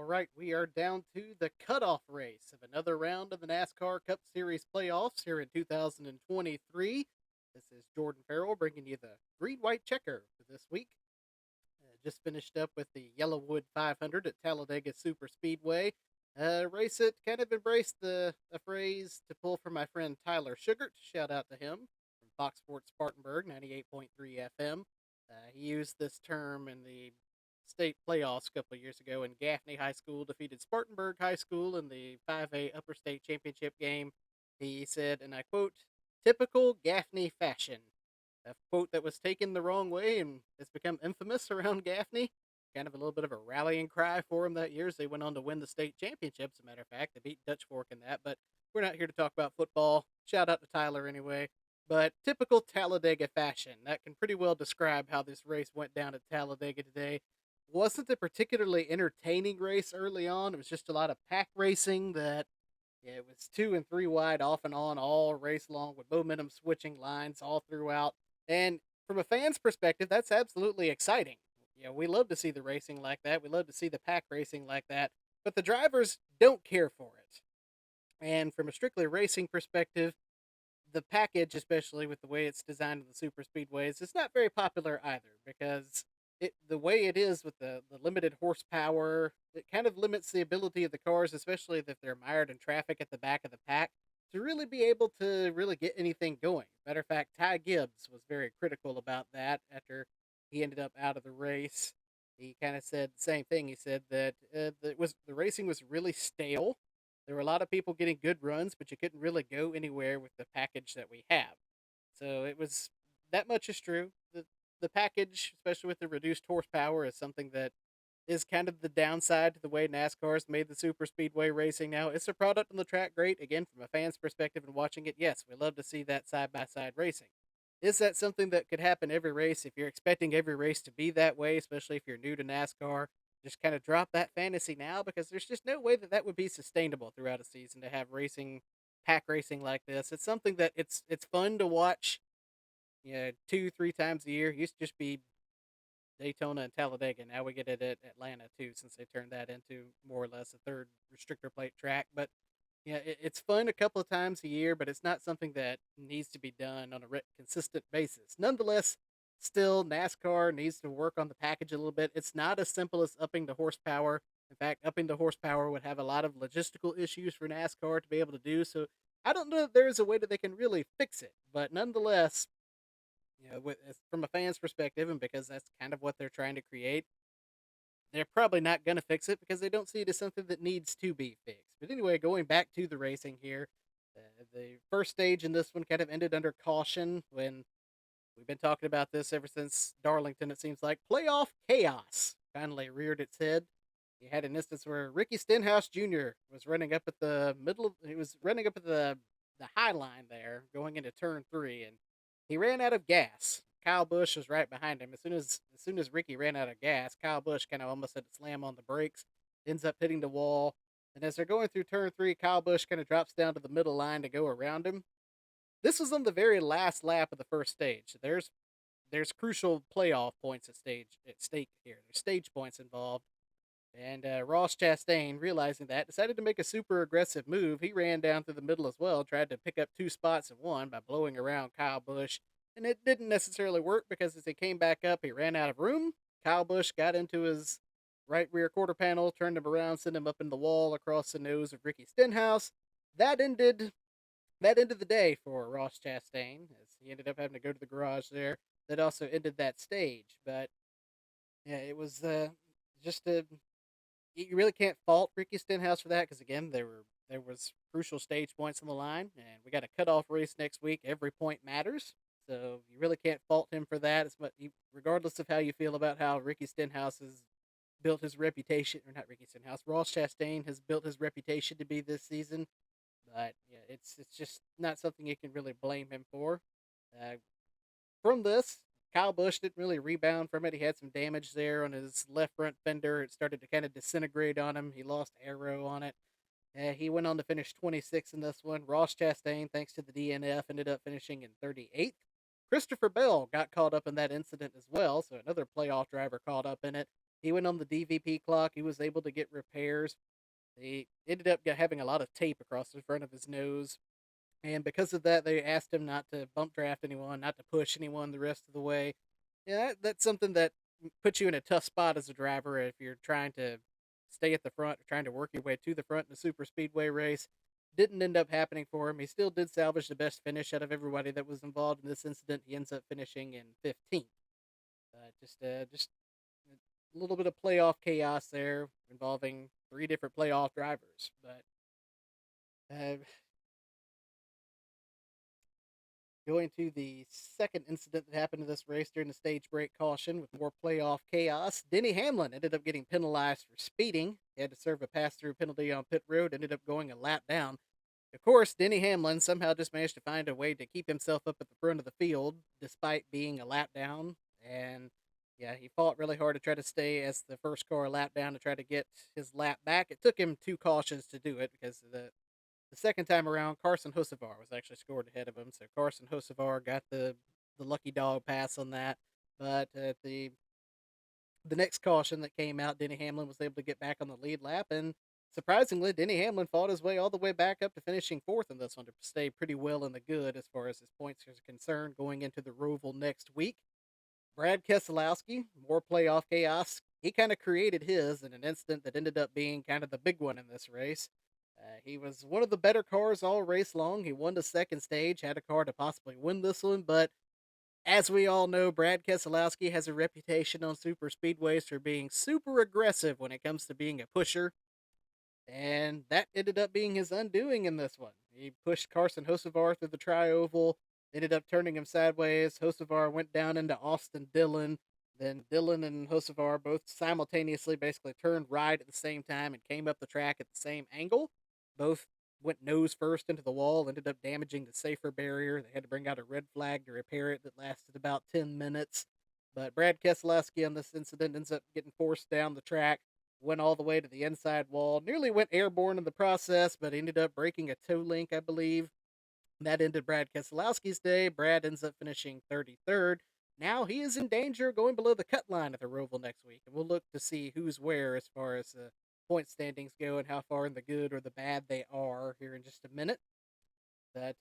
All right, we are down to the cutoff race of another round of the NASCAR Cup Series playoffs here in 2023. This is Jordan Farrell bringing you the green white checker for this week. Just finished up with the Yellawood 500 at Talladega Superspeedway. Race it kind of embraced the phrase to pull from my friend Tyler Sugart. Shout out to him from Fox Sports Spartanburg 98.3 FM. He used this term in the state playoffs a couple of years ago, and Gaffney High School defeated Spartanburg High School in the 5A Upper State Championship game. He said, and I quote, typical Gaffney fashion. A quote that was taken the wrong way and has become infamous around Gaffney. Kind of a little bit of a rallying cry for him that year as they went on to win the state championship, as a matter of fact. They beat Dutch Fork in that, but we're not here to talk about football. Shout out to Tyler anyway. But typical Talladega fashion. That can pretty well describe how this race went down at Talladega today. Wasn't a particularly entertaining race early on. It was just a lot of pack racing that it was two and three wide off and on all race long with momentum switching lines all throughout. And from a fan's perspective, that's absolutely exciting. We love to see the racing like that. We love to see the pack racing like that. But the drivers don't care for it. And from a strictly racing perspective, the package, especially with the way it's designed in the super speedways, is not very popular either because the way it is with the limited horsepower, it kind of limits the ability of the cars, especially if they're mired in traffic at the back of the pack, to really be able to really get anything going. Matter of fact, Ty Gibbs was very critical about that after he ended up out of the race. He kind of said the same thing. He said that the racing was really stale. There were a lot of people getting good runs, but you couldn't really go anywhere with the package that we have. So it was that much is true. The package, especially with the reduced horsepower, is something that is kind of the downside to the way NASCAR's made the super speedway racing now. It's a product on the track, great. Again, from a fan's perspective and watching it, yes, we love to see that side by side racing. Is that something that could happen every race? If you're expecting every race to be that way, especially if you're new to NASCAR, just kind of drop that fantasy now because there's just no way that that would be sustainable throughout a season to have racing, pack racing like this. It's something that it's fun to watch. Two, three times a year. It used to just be Daytona and Talladega. Now we get it at Atlanta too, since they turned that into more or less a third restrictor plate track. But yeah, it's fun a couple of times a year, but it's not something that needs to be done on a consistent basis. Nonetheless, still NASCAR needs to work on the package a little bit. It's not as simple as upping the horsepower. In fact, upping the horsepower would have a lot of logistical issues for NASCAR to be able to do. So I don't know if there's a way that they can really fix it. But nonetheless, from a fan's perspective, and because that's kind of what they're trying to create, they're probably not going to fix it because they don't see it as something that needs to be fixed. But anyway, going back to the racing here, the first stage in this one kind of ended under caution when we've been talking about this ever since Darlington, it seems like. Playoff chaos finally reared its head. You had an instance where Ricky Stenhouse Jr. was running up at the he was running up at the high line there, going into turn three, and he ran out of gas. Kyle Busch was right behind him. As soon as Ricky ran out of gas, Kyle Busch kind of almost had to slam on the brakes, ends up hitting the wall. And as they're going through turn three, Kyle Busch kind of drops down to the middle line to go around him. This was on the very last lap of the first stage. There's crucial playoff points at stake here. There's stage points involved. And Ross Chastain, realizing that, decided to make a super aggressive move. He ran down through the middle as well, tried to pick up two spots in one by blowing around Kyle Busch. And it didn't necessarily work because as he came back up, he ran out of room. Kyle Busch got into his right rear quarter panel, turned him around, sent him up in the wall across the nose of Ricky Stenhouse. That ended the day for Ross Chastain, as he ended up having to go to the garage there. That also ended that stage. But yeah, it was just a you really can't fault Ricky Stenhouse for that because again, there was crucial stage points on the line, and we got a cutoff race next week. Every point matters, so you really can't fault him for that. Regardless of how you feel about how Ricky Stenhouse has built his reputation, or not Ricky Stenhouse, Ross Chastain has built his reputation to be this season. But yeah, it's just not something you can really blame him for. Uh, from this, Kyle Busch didn't really rebound from it. He had some damage there on his left front fender. It started to kind of disintegrate on him. He lost aero on it. He went on to finish 26th in this one. Ross Chastain, thanks to the DNF, ended up finishing in 38th. Christopher Bell got caught up in that incident as well, so another playoff driver caught up in it. He went on the DVP clock. He was able to get repairs. He ended up having a lot of tape across the front of his nose. And because of that, they asked him not to bump draft anyone, not to push anyone the rest of the way. Yeah, that's something that puts you in a tough spot as a driver if you're trying to stay at the front, or trying to work your way to the front in a super speedway race. Didn't end up happening for him. He still did salvage the best finish out of everybody that was involved in this incident. He ends up finishing in 15th. Just a little bit of playoff chaos there involving three different playoff drivers. But going to the second incident that happened in this race during the stage break caution with more playoff chaos, Denny Hamlin ended up getting penalized for speeding. He had to serve a pass through penalty on pit road, ended up going a lap down. Of course, Denny Hamlin somehow just managed to find a way to keep himself up at the front of the field despite being a lap down. And yeah, he fought really hard to try to stay as the first car lap down to try to get his lap back. It took him two cautions to do it because the second time around, Carson Hocevar was actually scored ahead of him. So Carson Hocevar got the lucky dog pass on that. But at the next caution that came out, Denny Hamlin was able to get back on the lead lap, and surprisingly, Denny Hamlin fought his way all the way back up to finishing fourth in this one to stay pretty well in the good as far as his points are concerned going into the Roval next week. Brad Keselowski, more playoff chaos. He kind of created his in an incident that ended up being kind of the big one in this race. He was one of the better cars all race long. He won the second stage, had a car to possibly win this one, but as we all know, Brad Keselowski has a reputation on super speedways for being super aggressive when it comes to being a pusher, and that ended up being his undoing in this one. He pushed Carson Hocevar through the tri-oval, ended up turning him sideways. Hocevar went down into Austin Dillon. Then Dillon and Hocevar both simultaneously basically turned right at the same time and came up the track at the same angle. Both went nose first into the wall, ended up damaging the safer barrier. They had to bring out a red flag to repair it that lasted about 10 minutes. But Brad Keselowski on this incident ends up getting forced down the track, went all the way to the inside wall, nearly went airborne in the process, but ended up breaking a toe link, I believe. That ended Brad Keselowski's day. Brad ends up finishing 33rd. Now he is in danger of going below the cut line at the Roval next week, and we'll look to see who's where as far as point standings go and how far in the good or the bad they are here in just a minute. That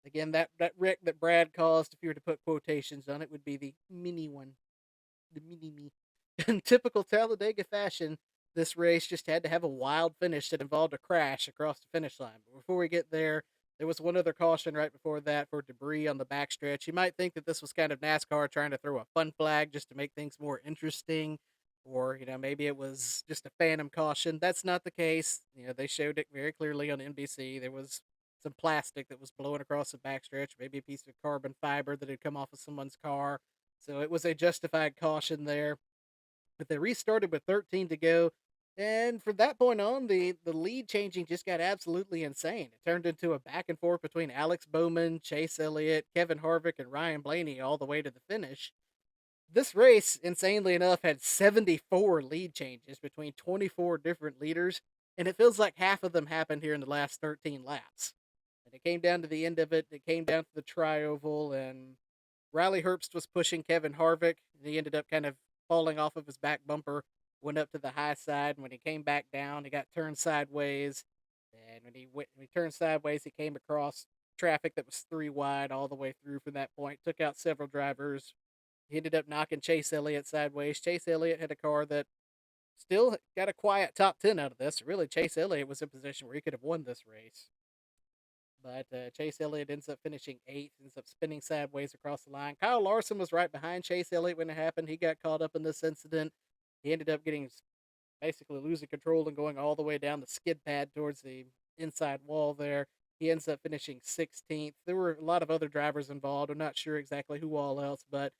again, that wreck that Brad caused, if you were to put quotations on it, would be the mini one, the mini me. In typical Talladega fashion, this race just had to have a wild finish that involved a crash across the finish line. But before we get there, there was one other caution right before that for debris on the backstretch. You might think that this was kind of NASCAR trying to throw a fun flag just to make things more interesting, or maybe it was just a phantom caution. That's not the case. They showed it very clearly on NBC. There was some plastic that was blowing across the backstretch, maybe a piece of carbon fiber that had come off of someone's car. So it was a justified caution there, but they restarted with 13 to go. And from that point on, the lead changing just got absolutely insane. It turned into a back and forth between Alex Bowman, Chase Elliott, Kevin Harvick, and Ryan Blaney all the way to the finish. This race, insanely enough, had 74 lead changes between 24 different leaders, and it feels like half of them happened here in the last 13 laps. And it came down to the end of it. It came down to the tri-oval, and Riley Herbst was pushing Kevin Harvick, and he ended up kind of falling off of his back bumper, went up to the high side, and when he came back down, he got turned sideways. And when he turned sideways, he came across traffic that was three wide all the way through from that point, took out several drivers. He ended up knocking Chase Elliott sideways. Chase Elliott had a car that still got a quiet top 10 out of this. Really, Chase Elliott was in a position where he could have won this race. But Chase Elliott ends up finishing eighth, ends up spinning sideways across the line. Kyle Larson was right behind Chase Elliott when it happened. He got caught up in this incident. He ended up basically losing control and going all the way down the skid pad towards the inside wall there. He ends up finishing 16th. There were a lot of other drivers involved. I'm not sure exactly who all else, but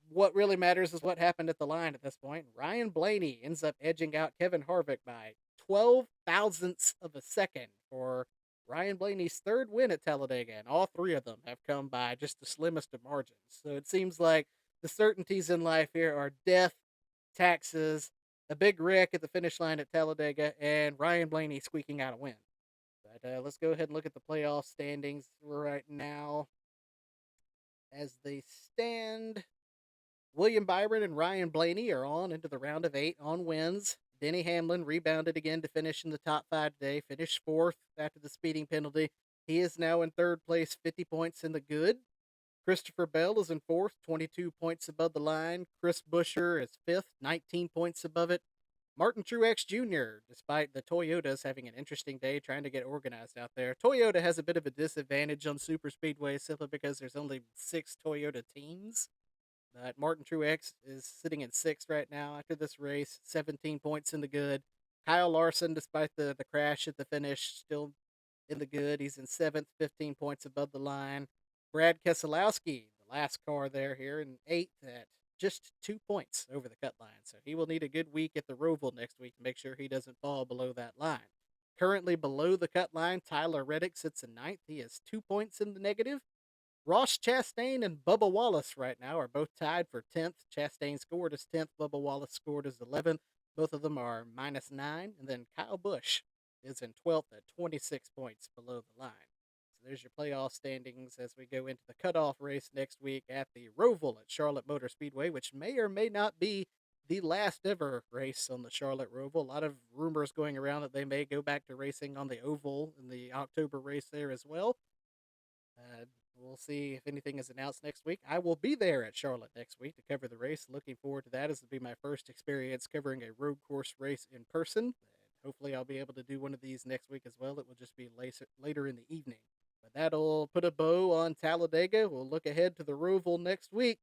what really matters is what happened at the line at this point. Ryan Blaney ends up edging out Kevin Harvick by 12 thousandths of a second for Ryan Blaney's third win at Talladega, and all three of them have come by just the slimmest of margins. So it seems like the certainties in life here are death, taxes, a big wreck at the finish line at Talladega, and Ryan Blaney squeaking out a win. But let's go ahead and look at the playoff standings right now as they stand. William Byron and Ryan Blaney are on into the round of 8 on wins. Denny Hamlin rebounded again to finish in the top 5 today, finished 4th after the speeding penalty. He is now in 3rd place, 50 points in the good. Christopher Bell is in 4th, 22 points above the line. Chris Buescher is 5th, 19 points above it. Martin Truex Jr., despite the Toyotas having an interesting day trying to get organized out there. Toyota has a bit of a disadvantage on Superspeedway simply because there's only 6 Toyota teams. But Martin Truex is sitting in 6th right now after this race, 17 points in the good. Kyle Larson, despite the crash at the finish, still in the good. He's in 7th, 15 points above the line. Brad Keselowski, the last car there here, in 8th at just 2 points over the cut line. So he will need a good week at the Roval next week to make sure he doesn't fall below that line. Currently below the cut line, Tyler Reddick sits in 9th. He is 2 points in the negative. Ross Chastain and Bubba Wallace right now are both tied for 10th. Chastain scored as 10th. Bubba Wallace scored as 11th. Both of them are -9. And then Kyle Busch is in 12th at 26 points below the line. So there's your playoff standings as we go into the cutoff race next week at the Roval at Charlotte Motor Speedway, which may or may not be the last ever race on the Charlotte Roval. A lot of rumors going around that they may go back to racing on the oval in the October race there as well. Uh, we'll see if anything is announced next week. I will be there at Charlotte next week to cover the race. Looking forward to that, as it'll be my first experience covering a road course race in person. And hopefully, I'll be able to do one of these next week as well. It will just be later in the evening. But that'll put a bow on Talladega. We'll look ahead to the Roval next week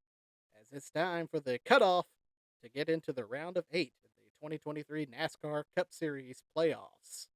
as it's time for the cutoff to get into the round of 8 of the 2023 NASCAR Cup Series playoffs.